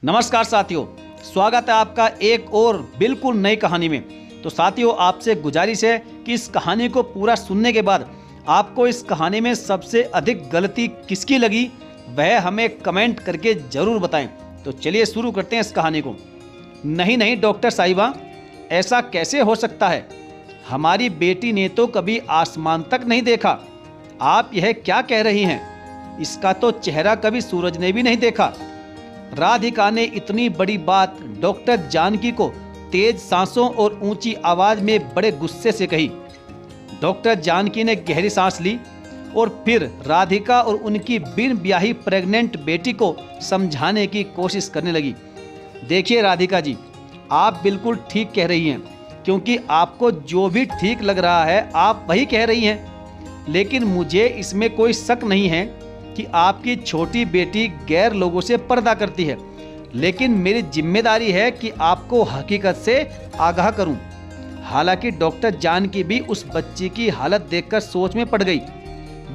नमस्कार साथियों, स्वागत है आपका एक और बिल्कुल नई कहानी में। तो साथियों, आपसे गुजारिश है कि इस कहानी को पूरा सुनने के बाद आपको इस कहानी में सबसे अधिक गलती किसकी लगी वह हमें कमेंट करके ज़रूर बताएं। तो चलिए शुरू करते हैं इस कहानी को। नहीं डॉक्टर साहिबा, ऐसा कैसे हो सकता है? हमारी बेटी ने तो कभी आसमान तक नहीं देखा। आप यह क्या कह रही हैं? इसका तो चेहरा कभी सूरज ने भी नहीं देखा। राधिका ने इतनी बड़ी बात डॉक्टर जानकी को तेज सांसों और ऊंची आवाज में बड़े गुस्से से कही। डॉक्टर जानकी ने गहरी सांस ली और फिर राधिका और उनकी बिन ब्याही प्रेग्नेंट बेटी को समझाने की कोशिश करने लगी। देखिए राधिका जी, आप बिल्कुल ठीक कह रही हैं, क्योंकि आपको जो भी ठीक लग रहा है आप वही कह रही हैं। लेकिन मुझे इसमें कोई शक नहीं है कि आपकी छोटी बेटी गैर लोगों से पर्दा करती है, लेकिन मेरी जिम्मेदारी है कि आपको हकीकत से आगाह करूं। हालांकि डॉक्टर जानकी भी उस बच्ची की हालत देखकर सोच में पड़ गई।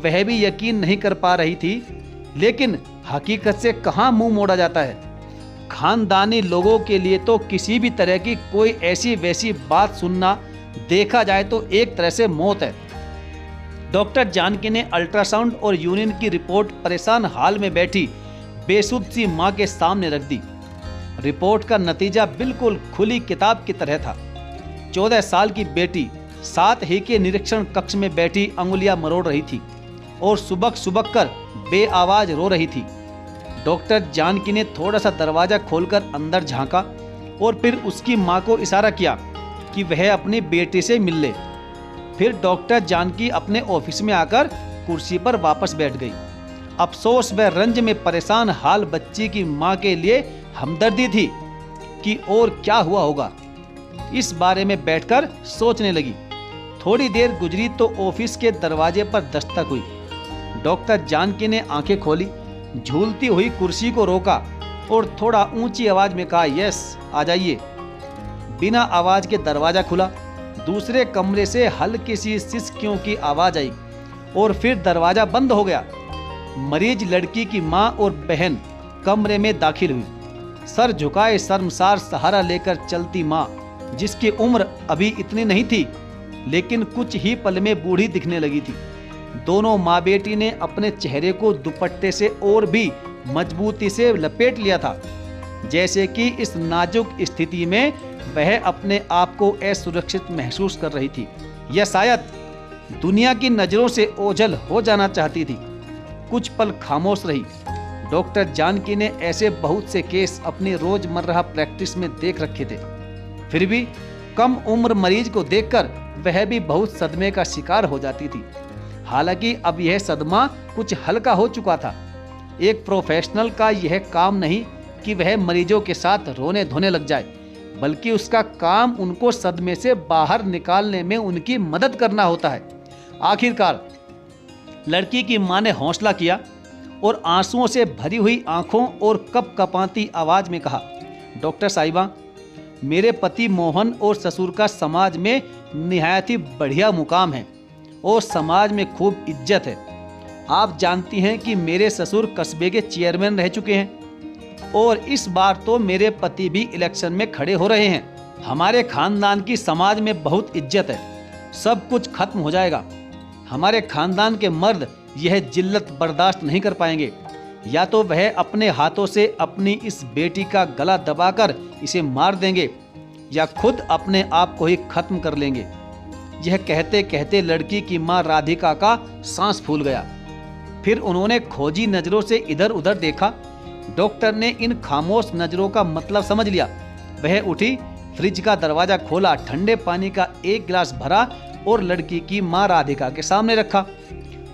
वह भी यकीन नहीं कर पा रही थी, लेकिन हकीकत से कहां मुंह मोड़ा जाता है। खानदानी लोगों के लिए तो किसी भी तरह की कोई ऐसी वैसी बात सुनना देखा जाए तो एक तरह से मौत है। डॉक्टर जानकी ने अल्ट्रासाउंड और यूरिन की रिपोर्ट परेशान हाल में बैठी बेसुध सी मां के सामने रख दी। रिपोर्ट का नतीजा बिल्कुल खुली किताब की तरह था। 14 साल की बेटी साथ ही के निरीक्षण कक्ष में बैठी अंगुलियां मरोड़ रही थी और सुबक सुबक कर बेआवाज रो रही थी। डॉक्टर जानकी ने थोड़ा सा दरवाजा खोलकर अंदर झांका और फिर उसकी मां को इशारा किया कि वह अपनी बेटी से मिल ले। फिर डॉक्टर जानकी अपने ऑफिस में आकर कुर्सी पर वापस बैठ गई। अफसोस व रंज में परेशान हाल बच्ची की मां के लिए हमदर्दी थी कि और क्या हुआ होगा। इस बारे में बैठकर सोचने लगी। थोड़ी देर गुजरी तो ऑफिस के दरवाजे पर दस्तक हुई। डॉक्टर जानकी ने आंखें खोली, झूलती हुई कुर्सी को रोका और थोड़ा ऊंची आवाज में कहा, यस आ जाइए। बिना आवाज के दरवाजा खुला। दूसरे कमरे से हल्की सी सिसकियों की आवाज आई और फिर दरवाजा बंद हो गया। मरीज लड़की की मां और बहन कमरे में दाखिल हुई। सर झुकाए शर्मसार सहारा लेकर चलती मां, जिसकी उम्र अभी इतनी नहीं थी, लेकिन कुछ ही पल में बूढ़ी दिखने लगी थी। दोनों माँ बेटी ने अपने चेहरे को दुपट्टे से और भी मजबूती से लपेट लिया था, जैसे कि इस नाजुक स्थिति में वह अपने आप को असुरक्षित महसूस कर रही थी या शायद दुनिया की नजरों से ओझल हो जाना चाहती थी। कुछ पल खामोश रही। डॉक्टर जानकी ने ऐसे बहुत से केस अपनी रोजमर्रा प्रैक्टिस में देख रखे थे, फिर भी कम उम्र मरीज को देखकर वह भी बहुत सदमे का शिकार हो जाती थी। हालांकि अब यह सदमा कुछ हल्का हो चुका था। एक प्रोफेशनल का यह काम नहीं कि वह मरीजों के साथ रोने धोने लग जाए, बल्कि उसका काम उनको सदमे से बाहर निकालने में उनकी मदद करना होता है। आखिरकार लड़की की मां ने हौसला किया और आंसुओं से भरी हुई आंखों और कपकपाती आवाज में कहा, डॉक्टर साहिबा, मेरे पति मोहन और ससुर का समाज में निहायत ही बढ़िया मुकाम है और समाज में खूब इज्जत है। आप जानती हैं कि मेरे ससुर कस्बे के चेयरमैन रह चुके हैं और इस बार तो मेरे पति भी इलेक्शन में खड़े हो रहे हैं। हमारे खानदान की समाज में बहुत इज्जत है। सब कुछ खत्म हो जाएगा। हमारे खानदान के मर्द यह जिल्लत बर्दाश्त नहीं कर पाएंगे। या तो वह अपने हाथों से अपनी इस बेटी का गला दबाकर इसे मार देंगे या खुद अपने आप को ही खत्म कर लेंगे। यह कहते कहते लड़की की मां राधिका का सांस फूल गया। फिर उन्होंने खोजी नजरों से इधर उधर देखा। डॉक्टर ने इन खामोश नजरों का मतलब समझ लिया। वह उठी, फ्रिज का दरवाजा खोला, ठंडे पानी का एक गिलास भरा और लड़की की मां राधिका के सामने रखा।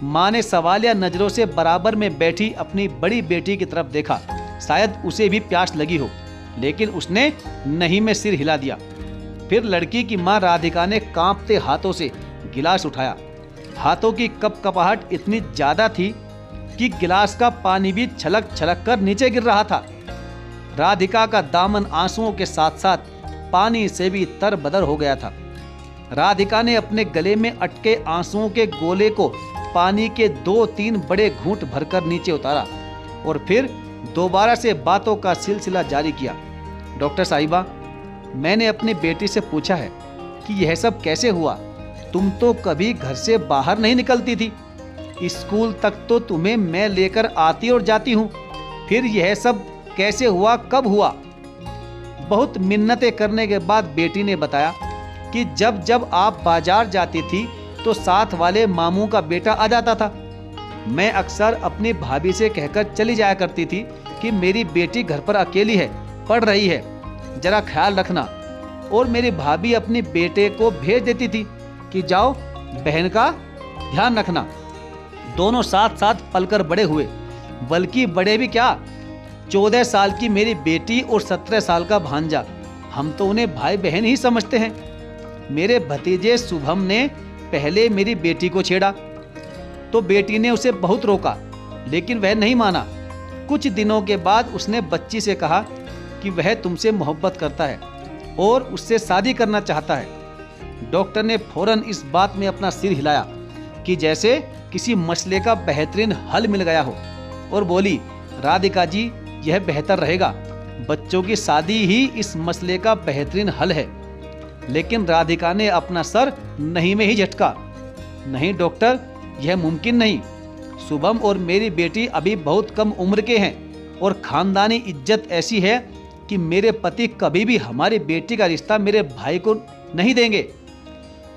मां ने सवालिया नजरों से बराबर में बैठी अपनी बड़ी बेटी की तरफ देखा। शायद उसे भी प्यास लगी हो, लेकिन उसने नहीं में सिर हिला दिया। फिर लड़की की मां राधिका ने कांपते हाथों से गिलास उठाया। हाथों की कपकपाहट इतनी ज्यादा थी कि गिलास का पानी भी छलक छलक कर नीचे गिर रहा था। राधिका का दामन आंसुओं के साथ साथ पानी से भी तरबदर हो गया था। राधिका ने अपने गले में अटके आंसुओं के गोले को पानी के 2-3 बड़े घूंट भरकर नीचे उतारा और फिर दोबारा से बातों का सिलसिला जारी किया। डॉक्टर साहिबा, मैंने अपनी बेटी से पूछा है कि यह सब कैसे हुआ। तुम तो कभी घर से बाहर नहीं निकलती थी, स्कूल तक तो तुम्हें मैं लेकर आती और जाती हूँ, फिर यह सब कैसे हुआ, कब हुआ? बहुत मिन्नतें करने के बाद बेटी ने बताया कि जब जब आप बाजार जाती थी तो साथ वाले मामू का बेटा आ जाता था। मैं अक्सर अपनी भाभी से कहकर चली जाया करती थी कि मेरी बेटी घर पर अकेली है, पढ़ रही है, जरा ख्याल रखना। और मेरी भाभी अपने बेटे को भेज देती थी कि जाओ बहन का ध्यान रखना। दोनों साथ साथ पलकर बड़े हुए, बल्कि बड़े भी क्या, 14 साल की मेरी बेटी और 17 साल का भांजा। हम तो उन्हें भाई बहन ही समझते हैं। मेरे भतीजे शुभम ने पहले मेरी बेटी को छेड़ा तो बेटी ने उसे बहुत रोका, लेकिन वह नहीं माना। कुछ दिनों के बाद उसने बच्ची से कहा कि वह तुमसे मोहब्बत करता है और उससे शादी करना चाहता है। डॉक्टर ने फौरन इस बात में अपना सिर हिलाया कि जैसे किसी मसले का बेहतरीन हल मिल गया हो, और बोली, राधिका जी, यह बेहतर रहेगा। बच्चों की शादी ही इस मसले का बेहतरीन हल है। लेकिन राधिका ने अपना सर नहीं में ही झटका। नहीं डॉक्टर, यह मुमकिन नहीं। शुभम और मेरी बेटी अभी बहुत कम उम्र के हैं और खानदानी इज्जत ऐसी है कि मेरे पति कभी भी हमारी बेटी का रिश्ता मेरे भाई को नहीं देंगे।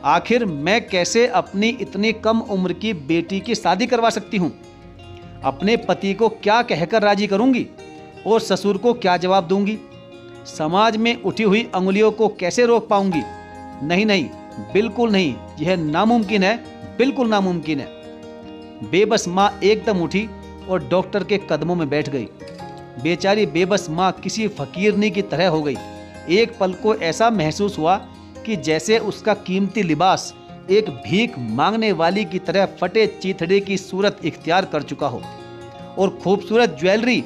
आखिर मैं कैसे अपनी इतनी कम उम्र की बेटी की शादी करवा सकती हूँ? अपने पति को क्या कहकर राजी करूँगी और ससुर को क्या जवाब दूंगी? समाज में उठी हुई अंगुलियों को कैसे रोक पाऊंगी? नहीं नहीं, बिल्कुल नहीं, यह नामुमकिन है, बिल्कुल नामुमकिन है। बेबस माँ एकदम उठी और डॉक्टर के कदमों में बैठ गई। बेचारी बेबस माँ किसी फकीरनी की तरह हो गई। एक पल को ऐसा महसूस हुआ कि जैसे उसका कीमती लिबास एक भीख मांगने वाली की तरह फटे चीथड़े की सूरत इख्तियार कर चुका हो और खूबसूरत ज्वेलरी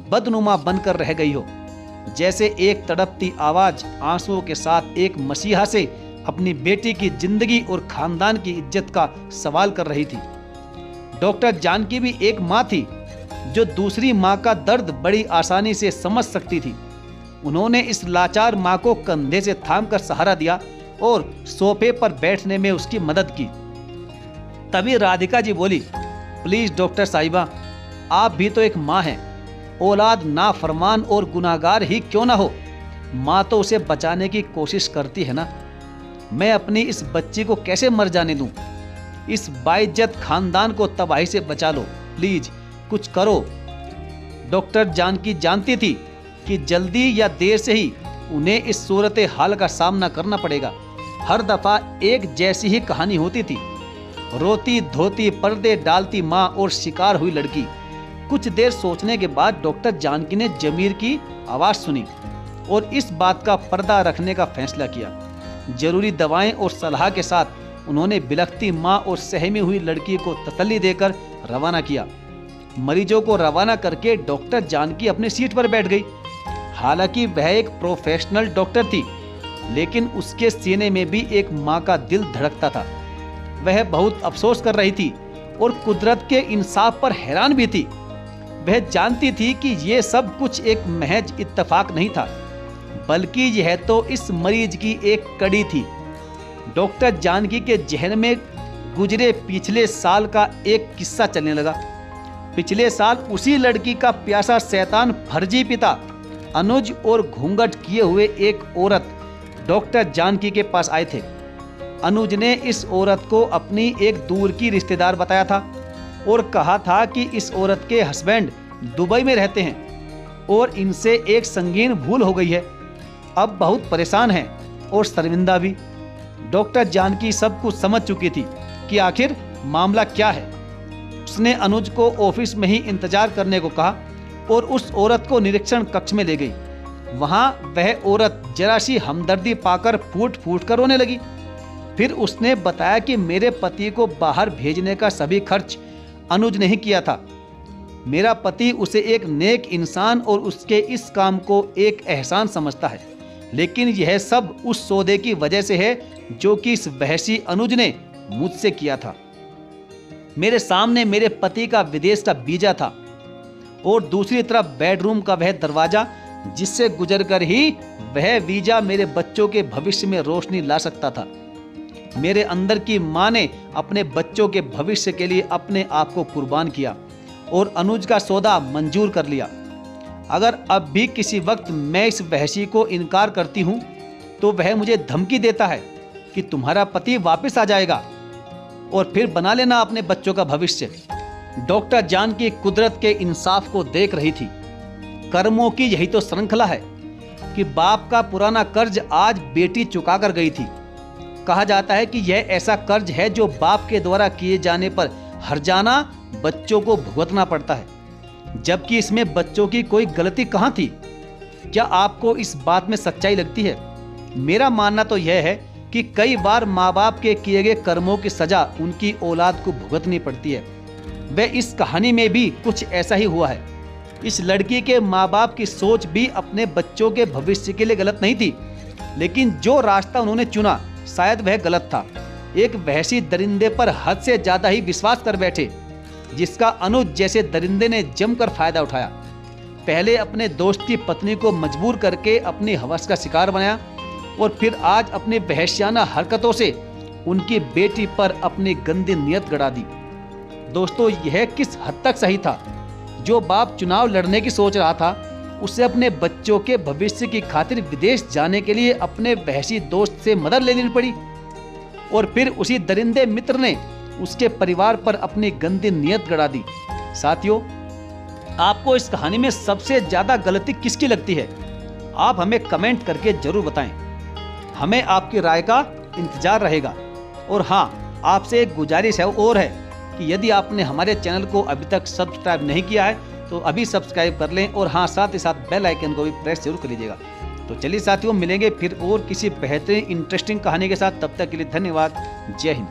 बदनुमा बनकर रह गई हो। जैसे एक तड़पती आवाज आंसुओं के साथ एक मसीहा से अपनी बेटी की जिंदगी और खानदान की इज्जत का सवाल कर रही थी। डॉक्टर जानकी भी एक माँ थी जो दूसरी माँ का दर्द बड़ी आसानी से समझ सकती थी। उन्होंने इस लाचार माँ को कंधे से थामकर सहारा दिया और सोफे पर बैठने में उसकी मदद की। तभी राधिका जी बोली, प्लीज डॉक्टर साहिबा, आप भी तो एक माँ हैं। औलाद नाफरमान और गुनाहगार ही क्यों ना हो, माँ तो उसे बचाने की कोशिश करती है ना। मैं अपनी इस बच्ची को कैसे मर जाने दूं? इस बाइज्जत खानदान को तबाही से बचा लो, प्लीज कुछ करो। डॉक्टर जानकी जानती थी कि जल्दी या देर से ही उन्हें इस सूरत हाल का सामना करना पड़ेगा। हर दफा एक जैसी ही कहानी होती थी, रोती धोती पर्दे डालती माँ और शिकार हुई लड़की। कुछ देर सोचने के बाद डॉक्टर जानकी ने जमीर की आवाज सुनी और इस बात का पर्दा रखने का फैसला किया। जरूरी दवाएं और सलाह के साथ उन्होंने बिलखती माँ और सहमी हुई लड़की को तसल्ली देकर रवाना किया। मरीजों को रवाना करके डॉक्टर जानकी अपनी सीट पर बैठ गई। हालांकि वह एक प्रोफेशनल डॉक्टर थी, लेकिन उसके सीने में भी एक माँ का दिल धड़कता था। वह बहुत अफसोस कर रही थी और कुदरत के इंसाफ पर हैरान भी थी। वह जानती थी कि ये सब कुछ एक महज इत्तेफाक नहीं था, बल्कि यह तो इस मरीज की एक कड़ी थी। डॉक्टर जानकी के जहन में गुजरे पिछले साल का एक किस्सा चलने लगा। पिछले साल उसी लड़की का प्यासा शैतान फर्जी पिता अनुज और घूंघट किए हुए एक औरत डॉक्टर जानकी के पास आए थे। अनुज ने इस औरत को अपनी एक दूर की रिश्तेदार बताया था और कहा था कि इस औरत के हस्बैंड दुबई में रहते हैं और इनसे एक संगीन भूल हो गई है। अब बहुत परेशान हैं और शर्मिंदा भी। डॉक्टर जानकी सब कुछ समझ चुकी थी कि आखिर मामला क्या है। उसने अनुज को ऑफिस में ही इंतजार करने को कहा और उस औरत को निरीक्षण कक्ष में ले गई। वहां वह औरत जरा सी हमदर्दी पाकर फूट फूट कर रोने लगी। फिर उसने बताया कि मेरे पति को बाहर भेजने का सभी खर्च अनुज ने ही किया था। मेरा पति उसे एक नेक इंसान और उसके इस काम को एक एहसान समझता है, लेकिन यह सब उस सौदे की वजह से है जो कि इस बहसी अनुज ने मुझसे किया था। मेरे सामने मेरे पति का विदेश का वीजा था और दूसरी तरफ बेडरूम का वह दरवाजा जिससे गुजरकर ही वह वीजा मेरे बच्चों के भविष्य में रोशनी ला सकता था। मेरे अंदर की माँ ने अपने बच्चों के भविष्य के लिए अपने आप को कुर्बान किया और अनुज का सौदा मंजूर कर लिया। अगर अब भी किसी वक्त मैं इस वहशी को इनकार करती हूँ तो वह मुझे धमकी देता है कि तुम्हारा पति वापस आ जाएगा और फिर बना लेना अपने बच्चों का भविष्य। डॉक्टर जान की कुदरत के इंसाफ को देख रही थी। कर्मों की यही तो श्रृंखला है कि बाप का पुराना कर्ज आज बेटी चुका कर गई थी। कहा जाता है कि यह ऐसा कर्ज है जो बाप के द्वारा किए जाने पर हर्जाना बच्चों को भुगतना पड़ता है, जबकि इसमें बच्चों की कोई गलती कहाँ थी। क्या आपको इस बात में सच्चाई लगती है? मेरा मानना तो यह है कि कई बार माँ बाप के किए गए कर्मों की सजा उनकी औलाद को भुगतनी पड़ती है। वह इस कहानी में भी कुछ ऐसा ही हुआ है। इस लड़की के माँ बाप की सोच भी अपने बच्चों के भविष्य के लिए गलत नहीं थी, लेकिन जो रास्ता उन्होंने चुना शायद वह गलत था। एक वहशी दरिंदे पर हद से ज्यादा ही विश्वास कर बैठे, जिसका अनुज जैसे दरिंदे ने जमकर फायदा उठाया। पहले अपने दोस्त की पत्नी को मजबूर करके अपनी हवस का शिकार बनाया और फिर आज अपनी वहशियाना हरकतों से उनकी बेटी पर अपनी गंदी नीयत गड़ा दी। दोस्तों, यह किस हद तक सही था? जो बाप चुनाव लड़ने की सोच रहा था, उसे अपने बच्चों के भविष्य की खातिर विदेश जाने के लिए अपने वहशी दोस्त से मदद लेनी पड़ी और फिर उसी दरिंदे मित्र ने उसके परिवार पर अपनी गंदी नीयत गड़ा दी। साथियों, आपको इस कहानी में सबसे ज्यादा गलती किसकी लगती है? आप हमें कमेंट करके जरूर बताएं। हमें आपकी राय का इंतजार रहेगा। और हाँ, आपसे एक गुजारिश है और है कि यदि आपने हमारे चैनल को अभी तक सब्सक्राइब नहीं किया है तो अभी सब्सक्राइब कर लें और हाँ, साथ ही साथ बेल आइकन को भी प्रेस जरूर कर लीजिएगा। तो चलिए साथियों, मिलेंगे फिर और किसी बेहतरीन इंटरेस्टिंग कहानी के साथ। तब तक के लिए धन्यवाद। जय हिंद।